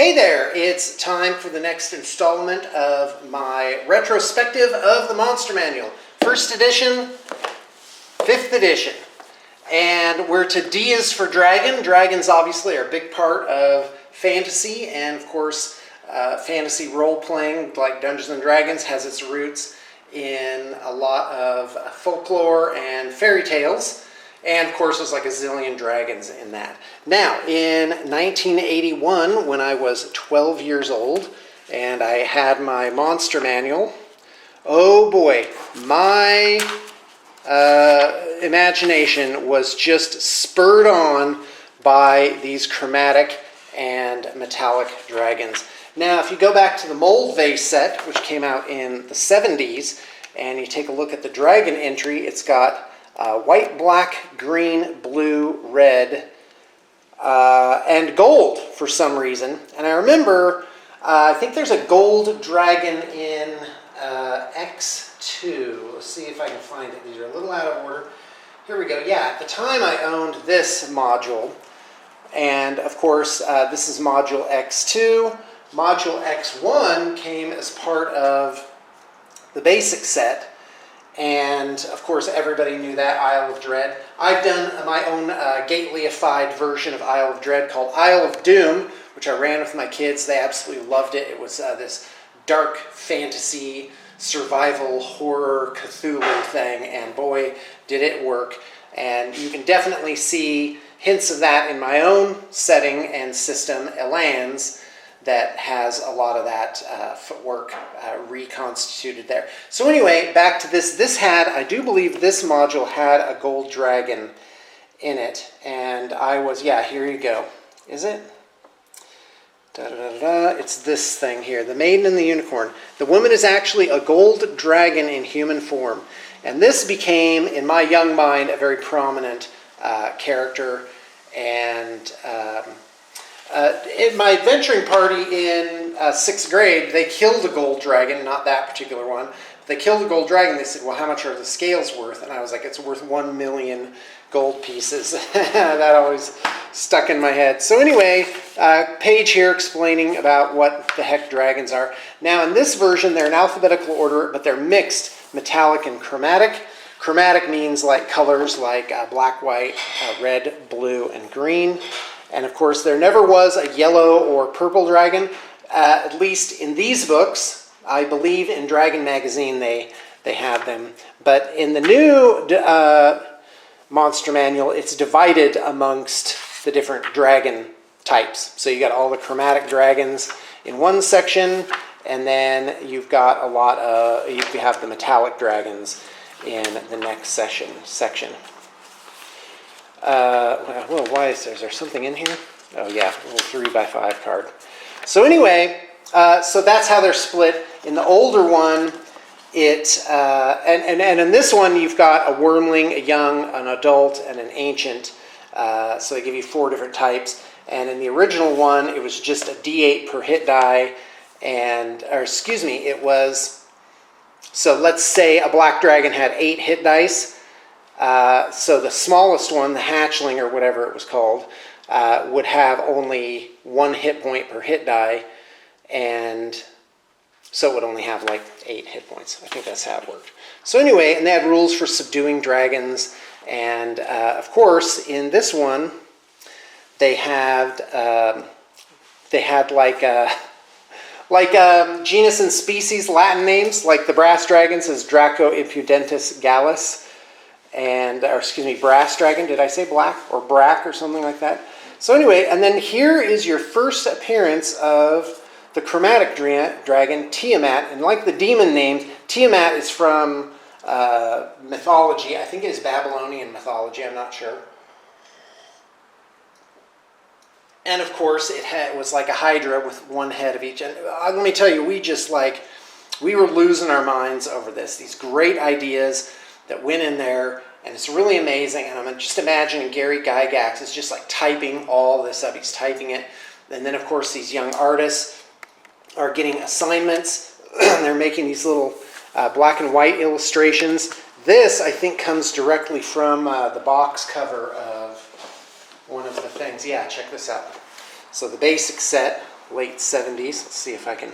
Hey there, it's time for the next installment of my retrospective of the Monster Manual. First edition, 5th edition. And we're to D is for Dragon. Dragons obviously are a big part of fantasy, and of course fantasy role-playing like Dungeons & Dragons has its roots in a lot of folklore and fairy tales. And of course, there's like a zillion dragons in that. Now, in 1981, when I was 12 years old, and I had my Monster Manual, oh boy, my imagination was just spurred on by these chromatic and metallic dragons. Now, if you go back to the Mold Vase set, which came out in the 70s, and you take a look at the dragon entry, it's got white, black, green, blue, red, and gold for some reason. And I remember, I think there's a gold dragon in X2. Let's see if I can find it. These are a little out of order. Here we go. Yeah, at the time I owned this module. And of course, this is module X2. Module X1 came as part of the basic set. And of course, everybody knew that, Isle of Dread. I've done my own Gately-ified version of Isle of Dread called Isle of Doom, which I ran with my kids. They absolutely loved it. It was this dark fantasy, survival, horror, Cthulhu thing, and boy, did it work. And you can definitely see hints of that in my own setting and system, Elan's, that has a lot of that footwork reconstituted there. So anyway, back to this. This had, I do believe this module had a gold dragon in it. And I was, yeah, here you go. Is it? It's this thing here, the Maiden and the Unicorn. The woman is actually a gold dragon in human form. And this became, in my young mind, a very prominent character. And in my adventuring party in 6th grade, they killed a gold dragon, not that particular one. They killed a gold dragon. They said, well, how much are the scales worth? And I was like, it's worth 1 million gold pieces. That always stuck in my head. So anyway, page here explaining about what the heck dragons are. Now in this version, they're in alphabetical order, but they're mixed metallic and chromatic. Chromatic means like colors like black, white, red, blue, and green. And of course, there never was a yellow or purple dragon, at least in these books. I believe in Dragon Magazine they had them. But in the new Monster Manual, it's divided amongst the different dragon types. So you got all the chromatic dragons in one section, and then you've got a lot of, you have the metallic dragons in the next section. Well, why is there something in here? Oh yeah, a little 3x5 card. So anyway, so that's how they're split. In the older one, and in this one you've got a wormling, a young, an adult, and an ancient. So they give you 4 different types. And in the original one, it was just a D8 per hit die, it was. So let's say a black dragon had 8 hit dice. So the smallest one, the hatchling or whatever it was called, would have only 1 hit point per hit die, and so it would only have like 8 hit points. I think that's how it worked. So anyway, and they had rules for subduing dragons, and of course in this one they had like genus and species Latin names, like the brass dragons is Draco Impudentus Gallus. Brass dragon, did I say black or brack or something like that? So anyway, and then here is your first appearance of the chromatic dragon, Tiamat. And like the demon names, Tiamat is from mythology. I think it is Babylonian mythology, I'm not sure. And of course, it was like a hydra with 1 head of each. And let me tell you, we were losing our minds over this. These great ideas that went in there, and it's really amazing. And I'm just imagining Gary Gygax is just like typing all this up. He's typing it. And then, of course, these young artists are getting assignments. They're making these little black and white illustrations. This, I think, comes directly from the box cover of one of the things. Yeah, check this out. So the basic set, late 70s. Let's see if I can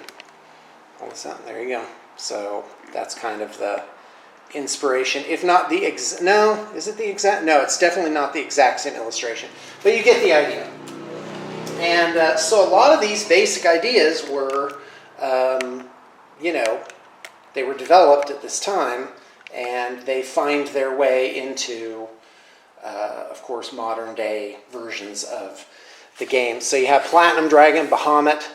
pull this out. There you go. So that's kind of the inspiration, if not the no, is it the exact? No, it's definitely not the exact same illustration, but you get the idea. And so a lot of these basic ideas were, you know, they were developed at this time, and they find their way into, of course, modern day versions of the game. So you have Platinum Dragon, Bahamut,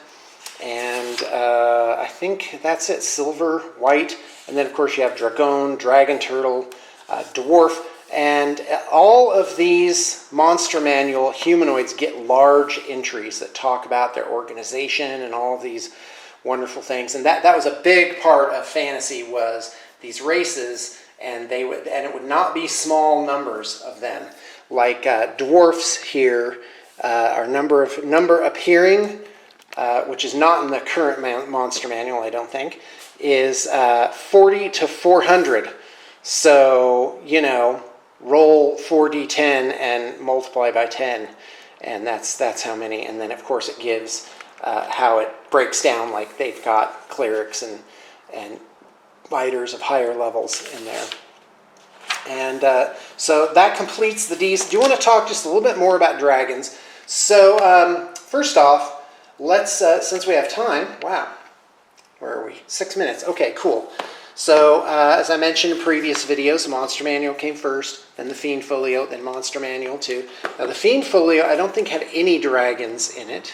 and I think that's it, Silver, White, and then of course you have Dragon, Dragon Turtle, Dwarf, and all of these Monster Manual humanoids get large entries that talk about their organization and all of these wonderful things. And that was a big part of fantasy, was these races, and it would not be small numbers of them. Like dwarfs here are number appearing, which is not in the current Monster Manual, I don't think, is 40 to 400. So, you know, roll 4d10 and multiply by 10, and that's how many. And then, of course, it gives how it breaks down, like they've got clerics and fighters of higher levels in there. And so that completes the Ds. Do you want to talk just a little bit more about dragons? So first off, let's, since we have time, wow, where are we? 6 minutes. Okay, cool. So as I mentioned in previous videos, the Monster Manual came first, then the Fiend Folio, then Monster Manual 2. Now the Fiend Folio I don't think had any dragons in it.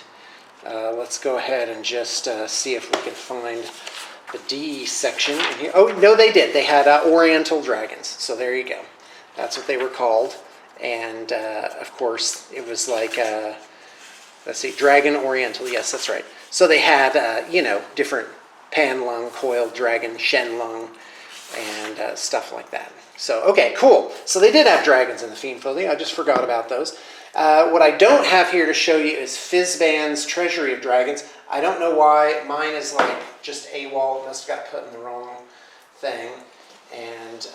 Let's go ahead and just see if we can find the D section in here. Oh, no, they did. They had Oriental dragons. So there you go. That's what they were called. And, of course, it was like, let's see, Dragon Oriental. Yes, that's right. So they had, you know, different Panlung, Coiled Dragon, Shenlung, and stuff like that. So, okay, cool. So they did have dragons in the Fiend Folio. I just forgot about those. What I don't have here to show you is Fizban's Treasury of Dragons. I don't know why. Mine is like just AWOL. It must have got put in the wrong thing. And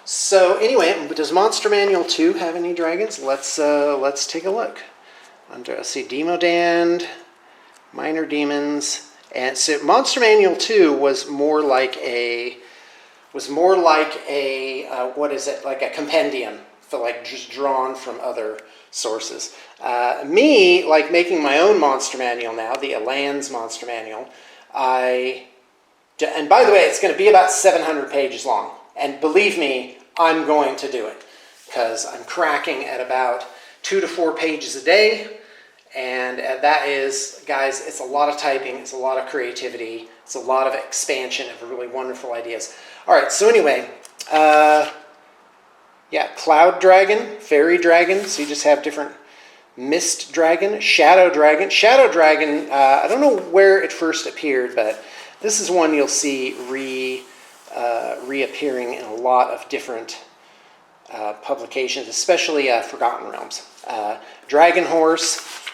so anyway, does Monster Manual 2 have any dragons? Let's take a look. Let's see, Demodand, Minor Demons. And so Monster Manual 2 was more like a what is it, like a compendium, for like just drawn from other sources. Me, like making my own Monster Manual now, the Elan's Monster Manual, and by the way, it's going to be about 700 pages long. And believe me, I'm going to do it, because I'm cracking at about 2 to 4 pages a day. And that is, guys, it's a lot of typing, it's a lot of creativity, it's a lot of expansion of really wonderful ideas. All right, so anyway, yeah, Cloud Dragon, Fairy Dragon, so you just have different Mist Dragon, Shadow Dragon. Shadow Dragon, I don't know where it first appeared, but this is one you'll see reappearing in a lot of different publications, especially Forgotten Realms. Dragon Horse.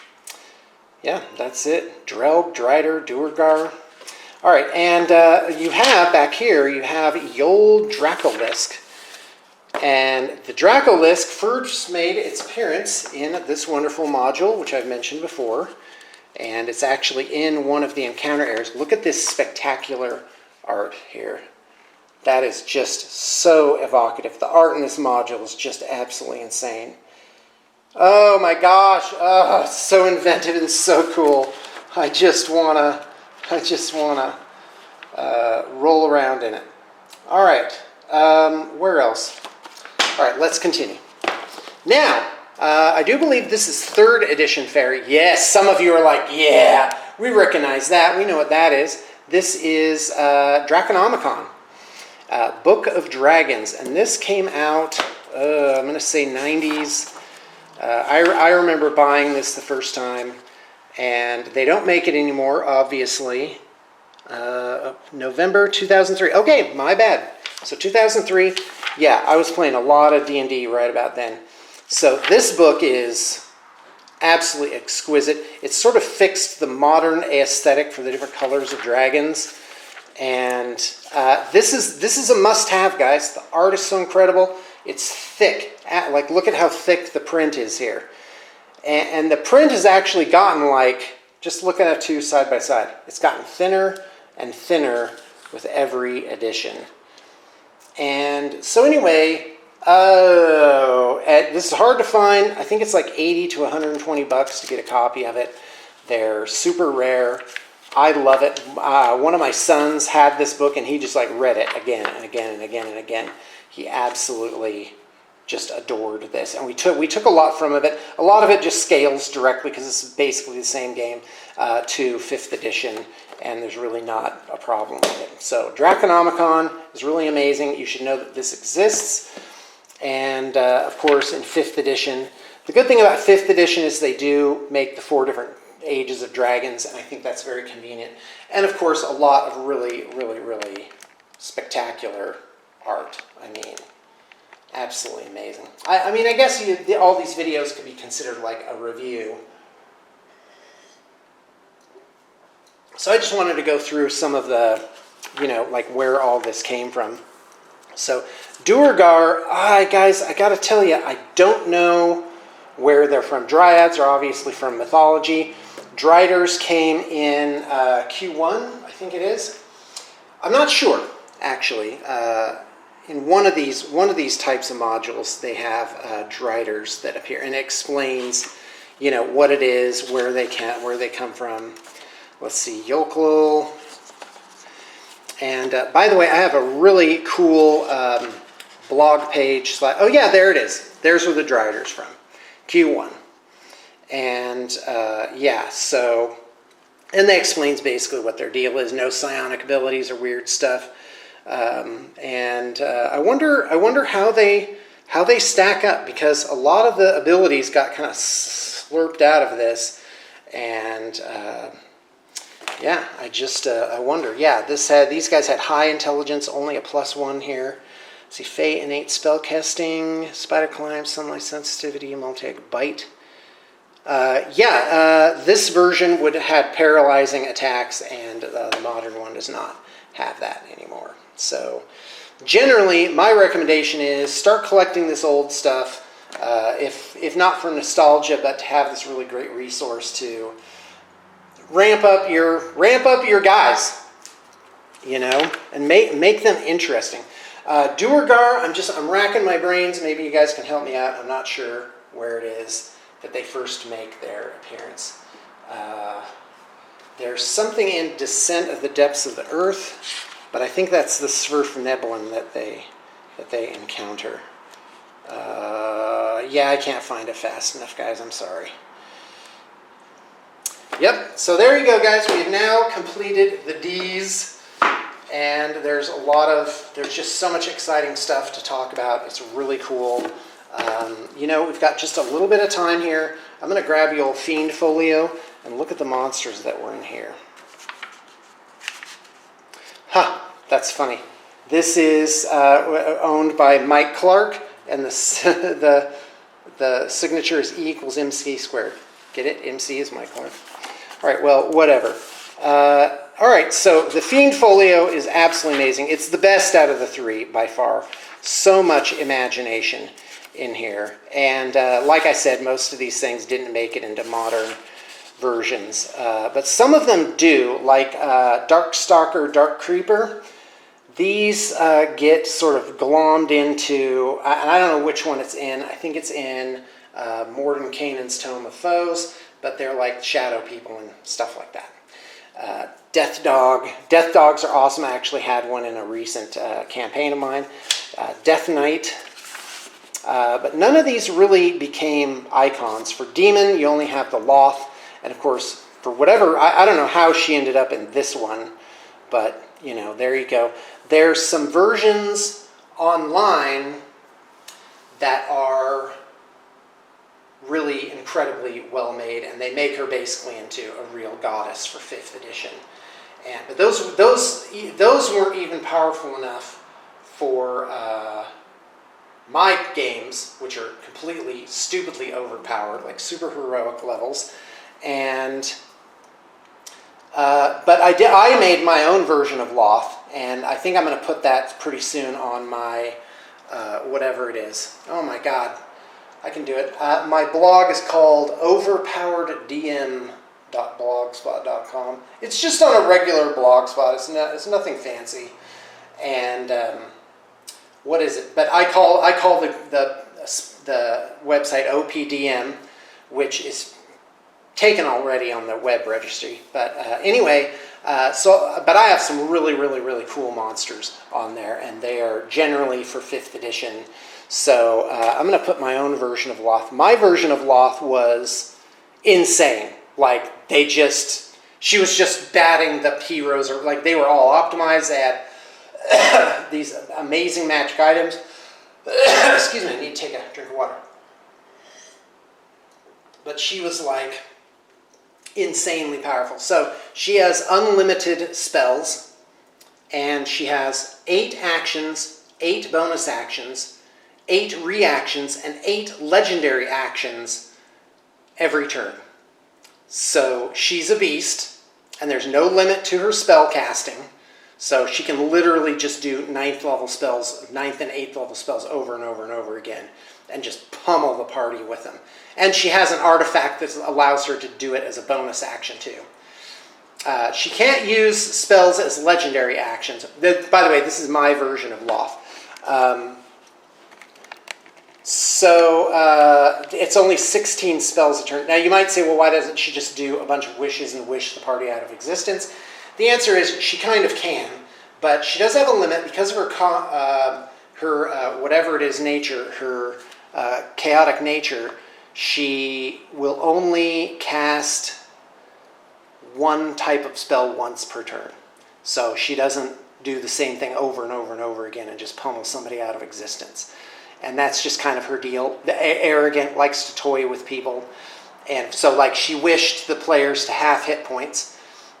Yeah, that's it. Drelg, Dreider, Duergar. All right, and you have, back here, you have Yol Dracolisk. And the Dracolisk first made its appearance in this wonderful module, which I've mentioned before. And it's actually in one of the encounter areas. Look at this spectacular art here. That is just so evocative. The art in this module is just absolutely insane. Oh my gosh, oh, it's so inventive and so cool. I just wanna roll around in it. All right, where else? All right, let's continue. Now, I do believe this is 3rd edition Fairy. Yes, some of you are like, yeah, we recognize that. We know what that is. This is Draconomicon, Book of Dragons, and this came out, I'm gonna say 90s. I remember buying this the first time, and they don't make it anymore, obviously. November 2003. Okay, my bad. So 2003, yeah, I was playing a lot of D&D right about then. So this book is absolutely exquisite. It's sort of fixed the modern aesthetic for the different colors of dragons. And this is a must-have, guys. The art is so incredible. It's thick. Like, look at how thick the print is here. And the print has actually gotten, like, Just look at the two side by side. It's gotten thinner and thinner with every edition. And so anyway, this is hard to find. I think it's like 80 to 120 bucks to get a copy of it. They're super rare. I love it. One of my sons had this book and he just like read it again and again and again and again. He absolutely just adored this, and we took a lot from it. A lot of it just scales directly because it's basically the same game to 5th edition, and there's really not a problem with it. So Draconomicon is really amazing. You should know that this exists, and of course in 5th edition, the good thing about 5th edition is they do make the 4 different ages of dragons, and I think that's very convenient. And of course a lot of really, really, really spectacular art. I mean, absolutely amazing. I mean, I guess all these videos could be considered like a review. So I just wanted to go through some of the, like where all this came from. So Duergar, guys, I gotta tell you, I don't know where they're from. Dryads are obviously from mythology. Dreiders came in Q1, I think it is. I'm not sure, actually. In one of these types of modules, they have Dreiders that appear, and it explains, what it is, where they come from. Let's see, Yokel. And by the way, I have a really cool blog page. Oh yeah, there it is. There's where the Dreider's from, Q1. And yeah, so, and that explains basically what their deal is. No psionic abilities or weird stuff. I wonder how they stack up, because a lot of the abilities got kind of slurped out of this, and yeah, I wonder. Yeah, these guys had high intelligence, only a +1 here. See, Fey innate spellcasting, spider climb, sunlight sensitivity, multi-bite. This version would have paralyzing attacks, and the modern one does not have that anymore. So generally, my recommendation is start collecting this old stuff, if not for nostalgia, but to have this really great resource to ramp up your guys, and make them interesting. Duergar, I'm racking my brains. Maybe you guys can help me out. I'm not sure where it is that they first make their appearance. There's something in Descent of the Depths of the Earth, but I think that's the Svirfneblin that they encounter. Yeah, I can't find it fast enough, guys. I'm sorry. Yep, so there you go, guys. We've now completed the Ds, and there's just so much exciting stuff to talk about. It's really cool. We've got just a little bit of time here. I'm going to grab the old Fiend Folio and look at the monsters that were in here. That's funny. This is owned by Mike Clark, and the signature is E = MC squared. Get it? MC is Mike Clark. All right, well, whatever. All right, so the Fiend Folio is absolutely amazing. It's the best out of the 3 by far. So much imagination in here. And like I said, most of these things didn't make it into modern versions. But some of them do, like Darkstalker, Dark Creeper. These get sort of glommed into, and I don't know which one it's in. I think it's in Mordenkainen's Tome of Foes, but they're like shadow people and stuff like that. Death Dog. Death Dogs are awesome. I actually had one in a recent campaign of mine. Death Knight. But none of these really became icons. For Demon, you only have the Loth. And of course, for whatever, I don't know how she ended up in this one, but there you go. There's some versions online that are really incredibly well made, and they make her basically into a real goddess for 5th edition. But those weren't even powerful enough for my games, which are completely stupidly overpowered, like super heroic levels. But I made my own version of Loth, and I think I'm going to put that pretty soon on my whatever it is. Oh my God, I can do it. My blog is called overpowereddm.blogspot.com. blogspot.com. It's just on a regular blogspot. It's nothing fancy. And what is it? But I call the website OPDM, which is taken already on the web registry. But anyway, but I have some really cool monsters on there, and they are generally for 5th edition. So I'm going to put my own version of Loth. My version of Loth was insane. Like, she was just batting the heroes, or like they were all optimized. They had these amazing magic items. Excuse me, I need to take a drink of water. But she was like insanely powerful. So she has unlimited spells, and she has 8 actions, 8 bonus actions, 8 reactions, and 8 legendary actions every turn. So she's a beast, and there's no limit to her spell casting. So she can literally just do 9th level spells, 9th and 8th level spells over and over and over again, and just pummel the party with them. And she has an artifact that allows her to do it as a bonus action too. She can't use spells as legendary actions. By the way, this is my version of Loth. It's only 16 spells a turn. Now you might say, well, why doesn't she just do a bunch of wishes and wish the party out of existence? The answer is she kind of can, but she does have a limit because of her whatever it is nature, her chaotic nature. She will only cast one type of spell once per turn. So she doesn't do the same thing over and over and over again and just pummel somebody out of existence. And that's just kind of her deal. The arrogant, likes to toy with people. And so, like, she wished the players to have hit points.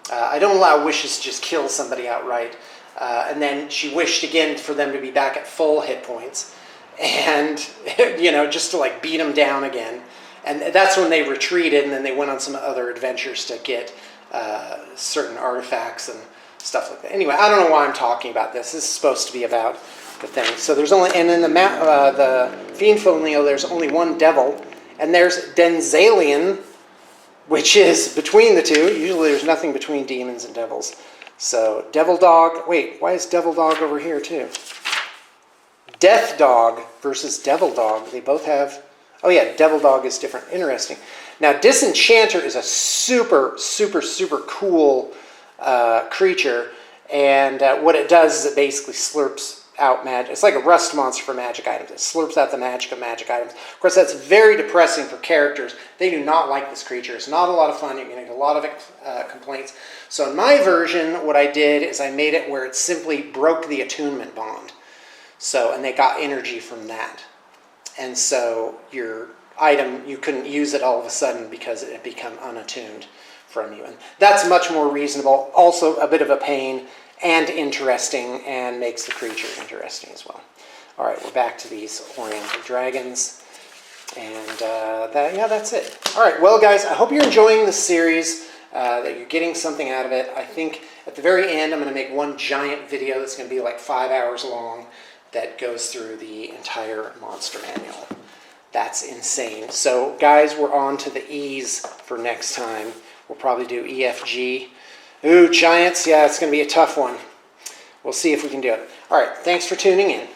I don't allow wishes to just kill somebody outright. And then she wished again for them to be back at full hit points. And, just to, like, beat them down again. And that's when they retreated, and then they went on some other adventures to get certain artifacts and stuff like that. Anyway, I don't know why I'm talking about this. This is supposed to be about the thing. So there's only, and in the Fiend Folio, there's only one devil, and there's Denzalian, which is between the two. Usually there's nothing between demons and devils. So Devil Dog, wait, why is Devil Dog over here too? Death Dog versus Devil Dog. They both have, oh yeah, Devil Dog is different. Interesting. Now Disenchanter is a super cool creature, and what it does is it basically slurps out magic. It's like a rust monster for magic items. It slurps out the magic of magic items. Of course, that's very depressing for characters. They do not like this creature. It's not a lot of fun. You're going to get a lot of complaints. So in my version, what I did is I made it where it simply broke the attunement bond. So, and they got energy from that. And so your item, you couldn't use it all of a sudden because it had become unattuned from you. And that's much more reasonable. Also a bit of a pain and interesting, and makes the creature interesting as well. All right, we're back to these Oriental dragons. And that's it. All right, well, guys, I hope you're enjoying this series, that you're getting something out of it. I think at the very end, I'm going to make one giant video that's going to be like 5 hours long that goes through the entire monster manual. That's insane. So, guys, we're on to the E's for next time. We'll probably do EFG. Ooh, giants. Yeah, it's going to be a tough one. We'll see if we can do it. All right, thanks for tuning in.